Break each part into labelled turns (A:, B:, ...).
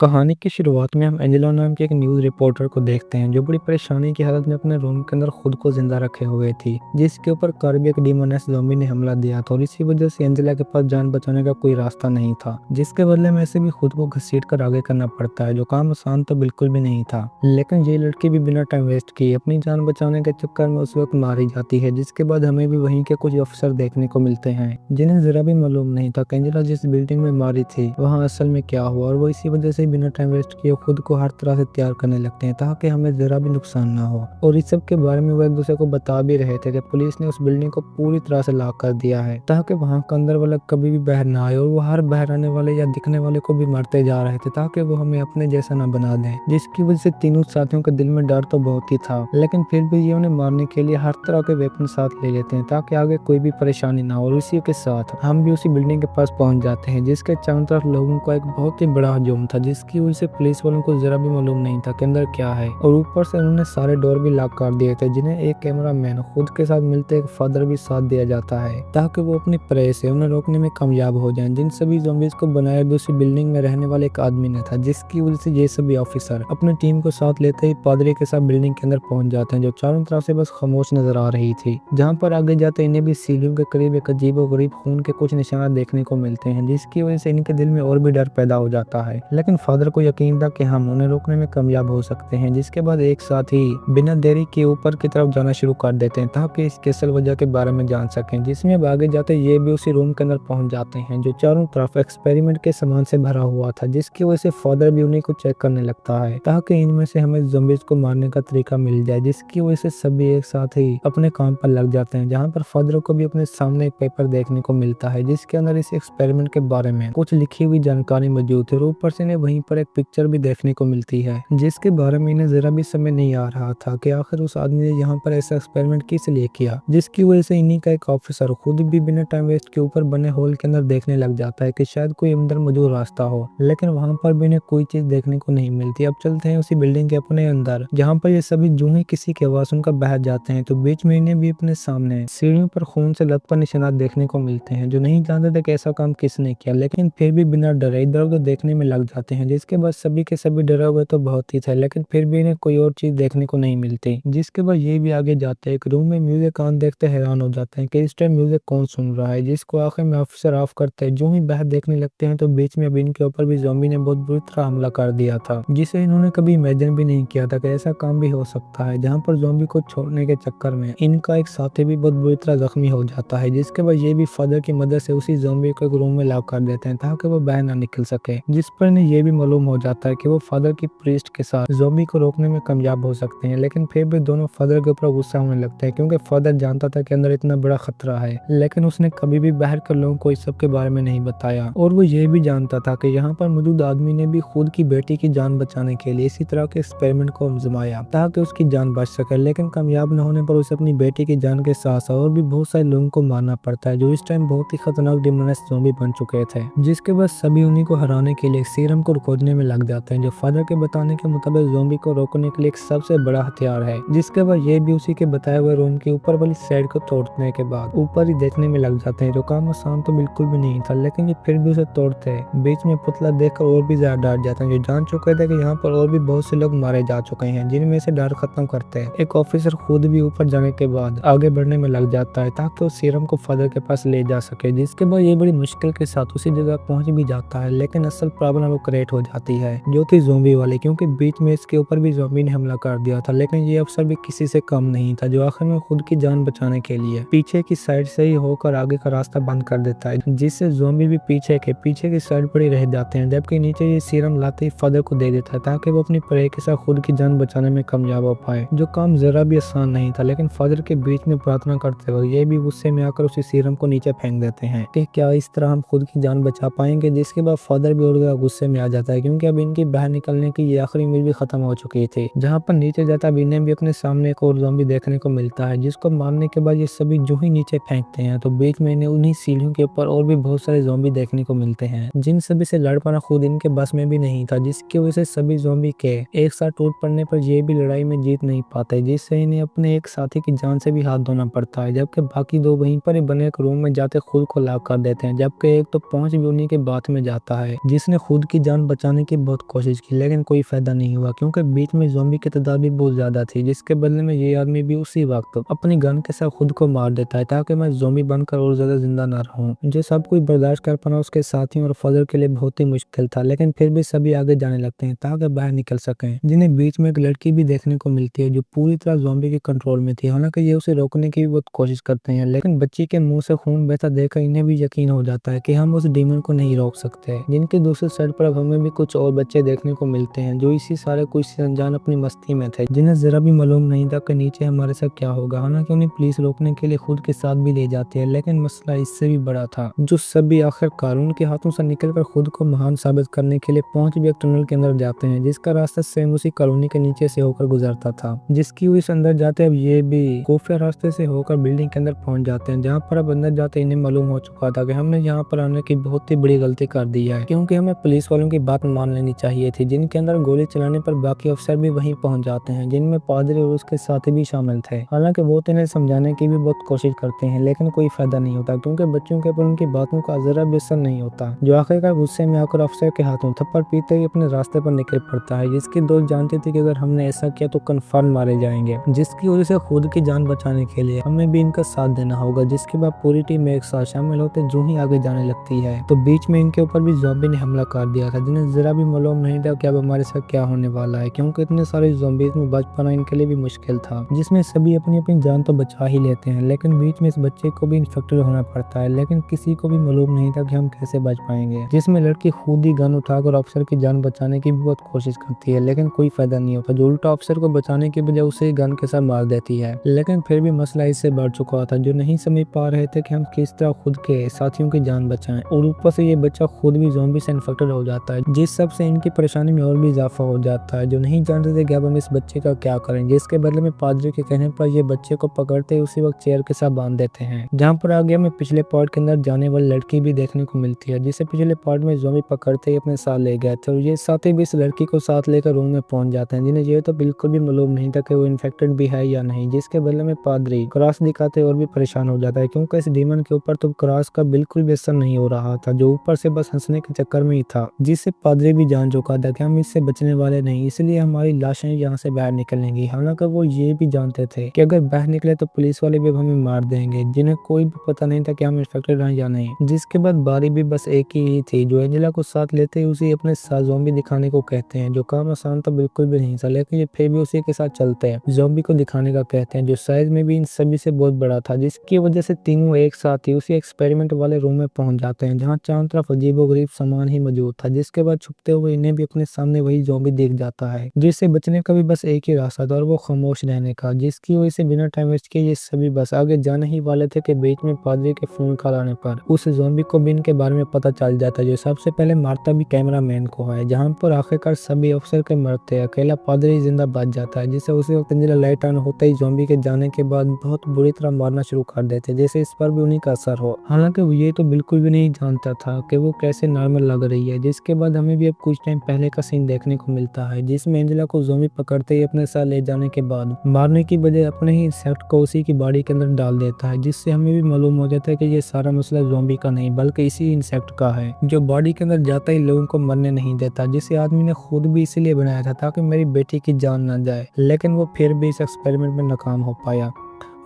A: कहानी की शुरुआत में हम एंजेला नाम के एक न्यूज़ रिपोर्टर को देखते हैं जो बड़ी परेशानी की हालत में अपने रूम के अंदर खुद को जिंदा रखे हुए थी, जिसके ऊपर कार्डियक डीमोनेस ज़ॉम्बी ने हमला दिया था और इसी वजह से एंजेला के पास जान बचाने का कोई रास्ता नहीं था, जिसके बदले में ऐसे भी खुद को घसीट कर आगे करना पड़ता है। जो काम आसान तो बिल्कुल भी नहीं था, लेकिन ये लड़की भी बिना टाइम वेस्ट किए अपनी जान बचाने के चक्कर में उस वक्त मारी जाती है, जिसके बाद हमें भी वहीं के कुछ अफसर देखने को मिलते हैं जिन्हें जरा भी मालूम नहीं था कि एंजेला जिस बिल्डिंग में मारी थी वहाँ असल में क्या हुआ, और वो इसी वजह से बिना टाइम वेस्ट किए खुद को हर तरह से तैयार करने लगते हैं ताकि हमें जरा भी नुकसान ना हो। और इस सब के बारे में वो एक दूसरे को बता भी रहे थे कि पुलिस ने उस बिल्डिंग को पूरी तरह से लॉक कर दिया है ताकि वहां का अंदर वाला कभी भी बाहर ना आए, और वो हर बाहर आने वाले या दिखने वाले को भी मारते जा रहे थे ताकि वो हमें अपने जैसा ना बना दें, जिसकी वजह से तीनों साथियों के दिल में डर तो बहुत ही था, लेकिन फिर भी ये उन्हें मारने के लिए हर तरह के वेपन साथ ले लेते हैं ताकि आगे कोई भी परेशानी ना हो। और इसी के साथ हम भी उसी बिल्डिंग के पास पहुंच जाते हैं जिसके चारों तरफ लोगों का एक बहुत ही बड़ा हजूम था, जिसकी वजह से पुलिस वालों को जरा भी मालूम नहीं था कि अंदर क्या है। और ऊपर से उन्होंने सारे डोर भी लॉक कर दिए थे, जिन्हें एक कैमरा मैन खुद के साथ मिलते एक फादर भी साथ दिया जाता है ताकि वो अपनी प्रे से उन्हें रोकने में कामयाब हो जाएं। जिन सभी ज़ॉम्बीज़ को बनाया भी उसी बिल्डिंग में रहने वाले एक आदमी ने था, जिसकी वजह से ये सभी ऑफिसर अपनी टीम को साथ लेते ही पादरी के साथ बिल्डिंग के अंदर पहुंच जाते हैं, जो चारों तरफ से बस खामोश नजर आ रही थी। जहाँ पर आगे जाते इन्हें भी सीढ़ियों के करीब एक अजीब और गरीब खून के कुछ निशान देखने को मिलते हैं, जिसकी वजह से इनके दिल में और भी डर पैदा हो जाता है। लेकिन फादर को यकीन था कि हम उन्हें रोकने में कामयाब हो सकते हैं, जिसके बाद एक साथ ही बिना देरी के ऊपर की तरफ जाना शुरू कर देते हैं ताकि इसके असल वजह के बारे में जान सकें। जिसमें अब आगे जाते ये भी उसी रूम के अंदर पहुंच जाते हैं जो चारों तरफ एक्सपेरिमेंट के सामान से भरा हुआ था, जिसकी वजह से फादर भी उन्हीं को चेक करने लगता है ताकि इनमें से हमें ज़ॉम्बीज़ को मारने का तरीका मिल जाए, जिसकी वजह से सभी एक साथ ही अपने काम पर लग जाते हैं। जहाँ पर फादर को भी अपने सामने एक पेपर देखने को मिलता है जिसके अंदर इस एक्सपेरिमेंट के बारे में कुछ लिखी हुई जानकारी मौजूद है, और ऊपर से इन्हें वहीं पर एक पिक्चर भी देखने को मिलती है जिसके बारे में इन्हें जरा भी समझ नहीं आ रहा था कि आखिर उस आदमी ने यहाँ पर ऐसा एक्सपेरिमेंट किस लिए किया, जिसकी वजह से इन्हीं का एक ऑफिसर खुद भी बिना टाइम वेस्ट के ऊपर बने होल के अंदर देखने लग जाता है कि शायद कोई अंदर मौजूद रास्ता हो, लेकिन वहां पर भी इन्हें कोई चीज देखने को नहीं मिलती। अब चलते हैं उसी बिल्डिंग के अपने अंदर, जहाँ पर ये सभी जो ही किसी की आवाज सुनकर बाहर जाते हैं तो बीच में इन्हें भी अपने सामने सीढ़ियों पर खून से लथपथ निशानात देखने को मिलते हैं, जो नहीं जानते थे कि ऐसा काम किसने किया, लेकिन फिर भी बिना डरे इधर उधर देखने में लग जाते हैं। जिसके बाद सभी के सभी डरे हुए तो बहुत ही थे, लेकिन फिर भी इन्हें कोई और चीज देखने को नहीं मिलती। जिसके बाद ये भी आगे जाते हैं एक रूम में म्यूजिक कान देखते हैरान हो जाते हैं कि इस टाइम म्यूजिक कौन सुन रहा है, जिसको आखिर में ऑफिसर ऑफ करते हैं। जो ही बाहर देखने लगते हैं तो बीच में अब इनके ऊपर भी ज़ॉम्बी ने बहुत बुरी तरह हमला कर दिया था, जिसे इन्होंने कभी इमेजिन भी नहीं किया था कि ऐसा काम भी हो सकता है। जहाँ पर ज़ॉम्बी को छोड़ने के चक्कर में इनका एक साथी भी बहुत बुरी तरह जख्मी हो जाता है, जिसके बाद ये भी फादर की मदद से उसी ज़ॉम्बी को एक रूम में लॉक कर देते हैं ताकि वो बाहर ना निकल सके। जिस पर इन्हें ये भी मालूम हो जाता है कि वो फादर की प्रीस्ट के साथ ज़ॉम्बी को रोकने में कामयाब हो सकते हैं, लेकिन फिर भी दोनों फादर के ऊपर गुस्सा होने लगते हैं क्योंकि फादर जानता था कि अंदर इतना बड़ा खतरा है, लेकिन उसने कभी भी बाहर के लोगों को इस सब के बारे में नहीं बताया। और वो ये भी जानता था कि यहाँ पर मौजूद आदमी ने भी खुद की बेटी की जान बचाने के लिए इसी तरह के एक्सपेरिमेंट को आजमाया ताकि उसकी जान बच सके, लेकिन कामयाब न होने पर उसे अपनी बेटी की जान के साथ साथ और भी बहुत सारे लोगों को मारना पड़ता है, जो इस टाइम बहुत ही खतरनाक डिमोनियस ज़ॉम्बी बन चुके थे। जिसके बाद सभी उन्हीं को हराने के लिए सीरम को खोजने में लग जाते हैं, जो फादर के बताने के मुताबिक ज़ॉम्बी को रोकने के लिए एक सबसे बड़ा हथियार है। जिसके बाद ये भी उसी के बताए हुए रूम की ऊपर वाली साइड को तोड़ने के बाद ऊपर ही देखने में लग जाते हैं, जो काम आसान तो बिल्कुल भी नहीं था, लेकिन ये फिर भी उसे तोड़ते हैं। बीच में पुतला देखकर और भी ज्यादा डर जाते हैं, जो जान चुके थे कि यहाँ पर और भी बहुत से लोग मारे जा चुके हैं, जिनमें से डर खत्म करते हैं। एक ऑफिसर खुद भी ऊपर जाने के बाद आगे बढ़ने में लग जाता है ताकि उस सीरम को फादर के पास ले जा सके। जिसके बाद ये बड़ी मुश्किल के साथ उसी जगह पहुंच भी जाता है, लेकिन असल प्रॉब्लम वो क्रिएट हो जाती है जो थी ज़ॉम्बी वाली, क्योंकि बीच में इसके ऊपर भी ज़ॉम्बी ने हमला कर दिया था। लेकिन ये अफसर भी किसी से कम नहीं था, जो आखिर में खुद की जान बचाने के लिए पीछे की साइड से ही होकर आगे का रास्ता बंद कर देता है, जिससे ज़ॉम्बी भी पीछे की साइड पर ही रह जाते हैं, जबकि नीचे ये सीरम लाते ही फादर को दे देता है ताकि वो अपनी प्रे के साथ खुद की जान बचाने में कामयाब हो पाए, जो काम जरा भी आसान नहीं था। लेकिन फादर के बीच में प्रार्थना करते हुए ये भी गुस्से में आकर उसी सीरम को नीचे फेंक देते हैं कि क्या इस तरह हम खुद की जान बचा पाएंगे। जिसके बाद फादर भी और गुस्से में आ जाता है क्योंकि अब इनकी बाहर निकलने की ये आखिरी उम्मीद भी खत्म हो चुकी थी। जहाँ पर नीचे जाता अब इन्हें भी अपने सामने एक और ज़ॉम्बी देखने को मिलता है, जिसको मारने के बाद ये सभी जो ही नीचे फेंकते हैं तो बीच में इन्हें उन्हीं सीढ़ियों के ऊपर और भी बहुत सारे ज़ॉम्बी देखने को मिलते हैं, जिन सभी से लड़ पाना खुद इनके बस में भी नहीं था, जिसकी वजह से सभी ज़ॉम्बी के एक साथ टूट पड़ने पर ये भी लड़ाई में जीत नहीं पाते, जिससे इन्हें अपने एक साथी की जान से भी हाथ धोना पड़ता है, जबकि बाकी दो वहीं पर ही बने एक रूम में जाते खुद को लॉक कर देते हैं, जबकि एक तो पहुंच भी उन्हीं के बात में जाता है जिसने खुद की जान बचाने की बहुत कोशिश की, लेकिन कोई फ़ायदा नहीं हुआ क्योंकि बीच में ज़ॉम्बी की तादाद भी बहुत ज़्यादा थी, जिसके बदले में ये आदमी भी उसी वक़्त अपनी गन के साथ खुद को मार देता है ताकि मैं ज़ॉम्बी बनकर और ज़्यादा ज़िंदा ना रहूँ। जो सब कुछ बर्दाश्त कर पाना उसके साथियों और फ़जल के लिए बहुत ही मुश्किल था, लेकिन फिर भी सभी आगे जाने लगते हैं ताकि बाहर निकल सकें। जिन्हें बीच में एक लड़की भी देखने को मिलती है जो पूरी तरह ज़ॉम्बी के कंट्रोल में थी। हालाँकि ये उसे रोकने की भी बहुत कोशिश करते हैं, लेकिन बच्ची के मुँह से खून बहता देखकर इन्हें भी यकीन हो जाता है कि हम उस डीमन को नहीं रोक सकते। जिनके दूसरी साइड पर अब हमें भी कुछ और बच्चे देखने को मिलते हैं जो इसी सारे कुछ से अनजान अपनी मस्ती में थे, जिन्हें जरा भी मालूम नहीं था कि नीचे हमारे साथ क्या होगा। हालांकि उन्हें पुलिस रोकने के लिए खुद के साथ भी ले जाती है, लेकिन मसला इससे भी बड़ा था। जो सभी आखिरकार उनके हाथों से निकलकर खुद को महान साबित करने के लिए पहुंच भी एक टनल के अंदर जाते हैं, जिसका रास्ता सेम उसी कॉलोनी के नीचे से होकर गुजरता था। जिसकी वजह से अंदर जाते अब ये भी खुफिया रास्ते से होकर बिल्डिंग के अंदर पहुंच जाते हैं, जहाँ पर अब अंदर जाते इन्हें मालूम हो चुका था कि हमने यहाँ पर आने की बहुत ही बड़ी गलती कर दी है, क्योंकि हमें पुलिस वालों की बात मान लेनी चाहिए थी। जिनके अंदर गोली चलाने पर बाकी अफसर भी वहीं पहुंच जाते हैं, जिनमें पादरी और उसके साथी भी शामिल थे। हालांकि वो तो इन्हें समझाने की भी बहुत कोशिश करते हैं, लेकिन कोई फायदा नहीं होता क्योंकि बच्चों के ऊपर उनकी बातों का जरा भी असर नहीं होता। जो आखिरकार गुस्से में आकर अफसर के हाथों थप्पड़ पीते ही अपने रास्ते पर निकल पड़ता है, जिसकी दोस्त जानती थी कि अगर हमने ऐसा किया तो कन्फर्म मारे जाएंगे, जिसकी वजह से खुद की जान बचाने के लिए हमें भी इनका साथ देना होगा। जिसके बाद पूरी टीम एक साथ शामिल होते जो ही आगे जाने लगती है, तो बीच में इनके ऊपर भी ज़ॉम्बी ने हमला कर दिया था, जिन्हें जरा भी मालूम नहीं था कि अब हमारे साथ क्या होने वाला है, क्योंकि इतने सारे ज़ॉम्बीज़ में बच पाना इनके लिए भी मुश्किल था, जिसमें सभी अपनी अपनी जान तो बचा ही लेते हैं, लेकिन बीच में इस बच्चे को भी इन्फेक्टेड होना पड़ता है, लेकिन किसी को भी मालूम नहीं था कि हम कैसे बच पाएंगे। जिसमें लड़की खुद ही गन उठाकर अफसर की जान बचाने की भी बहुत कोशिश करती है, लेकिन कोई फायदा नहीं होता। जो उल्टा अफसर को बचाने की बजाय उसे गन के साथ मार देती है, लेकिन फिर भी मसला इससे बढ़ चुका था। जो नहीं समझ पा रहे थे कि हम किस तरह खुद के साथियों की जान बचाएं, और ऊपर से ये बच्चा खुद भी ज़ॉम्बी से इन्फेक्टेड हो जाता है, जिस सब से इनकी परेशानी में और भी इजाफा हो जाता है। जो नहीं जानते थे कि अब हम इस बच्चे का क्या करें, जिसके बदले में पादरी के कहने पर ये बच्चे को पकड़ते उसी वक्त चेयर के साथ बांध देते हैं। जहाँ पर आगे हमें पिछले पार्ट के अंदर जाने वाली लड़की भी देखने को मिलती है, जिसे पिछले पार्ट में ज़ॉम्बी पकड़ते ही अपने साथ ले गए थे, और ये साथी भी इस लड़की को साथ लेकर रूम में पहुंच जाते हैं, जिन्हें ये तो बिल्कुल भी मालूम नहीं था कि वो इन्फेक्टेड भी है या नहीं। जिसके बदले में पादरी क्रॉस दिखाते और भी परेशान हो जाता है, क्योंकि इस डीमन के ऊपर तो क्रॉस का बिल्कुल भी असर नहीं हो रहा था, जो ऊपर से बस हंसने के चक्कर में ही था। जिससे पादरी भी जान चुका था कि हम इससे बचने वाले नहीं, इसलिए हमारी लाशें यहाँ से बाहर निकलेंगी। हालांकि वो ये भी जानते थे कि अगर बाहर निकले तो पुलिस वाले भी हमें मार देंगे, जिन्हें कोई भी पता नहीं था कि हम इन्फेक्टेड हैं या नहीं। जिसके बाद बारी भी बस एक ही थी, जो एंजेला को साथ लेते ही उसे अपने साथ ज़ॉम्बी दिखाने को कहते हैं, जो काम आसान तो बिल्कुल भी नहीं था, लेकिन ये फिर भी उसी के साथ चलते हैं। ज़ॉम्बी को दिखाने का कहते हैं, जो साइज में भी इन सभी से बहुत बड़ा था, जिसकी वजह से तीनों एक साथ ही उसी एक्सपेरिमेंट वाले रूम में पहुंच जाते हैं, जहाँ चारों तरफ अजीबोगरीब सामान ही मौजूद था। जिसके बाद छुपते हुए इन्हें भी अपने सामने वही ज़ॉम्बी दिख जाता है, जिससे बचने का भी बस एक ही रास्ता था, और वो खामोश रहने का। जिसकी वजह से बिना टाइम वेस्ट किए ये सभी बस आगे जाने ही वाले थे कि बीच में पादरी के फोन कॉल आने पर उस ज़ॉम्बी को भी इनके बारे में पता चल जाता है, जो सबसे पहले मारता भी कैमरामैन को है। जहाँ पर आखिरकार सभी अफसर के मरते हैं, अकेला पादरी जिंदा बच जाता है, जिससे उसी वक्त एंजेला लाइट ऑन होते ही ज़ॉम्बी के जाने के बाद बहुत बुरी तरह मारना शुरू कर देते, जैसे इस पर भी उन्हीं का असर हो। हालांकि वो ये तो बिल्कुल भी नहीं जानता था कि वो कैसे नॉर्मल लग रही है। जिसके बाद हमें भी अब कुछ टाइम पहले का सीन देखने को मिलता है, जिसमें एंजेला को ज़ॉम्बी पकड़ते ही अपने साथ ले जाने के बाद मारने की बजाय अपने ही इंसेक्ट को उसी की बॉडी के अंदर डाल देता है, जिससे हमें भी मालूम हो जाता है कि ये सारा मसला ज़ॉम्बी का नहीं बल्कि इसी इंसेक्ट का है, जो बॉडी के अंदर जाता ही लोगों को मरने नहीं देता, जिसे आदमी ने खुद भी इसीलिए बनाया था ताकि मेरी बेटी की जान ना जाए, लेकिन वो फिर भी इस एक्सपेरिमेंट में नाकाम हो पाया।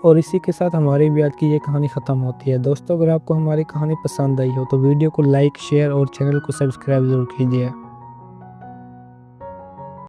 A: और इसी के साथ हमारी भी आज की ये कहानी ख़त्म होती है। दोस्तों, अगर आपको हमारी कहानी पसंद आई हो तो वीडियो को लाइक, शेयर और चैनल को सब्सक्राइब जरूर कीजिए।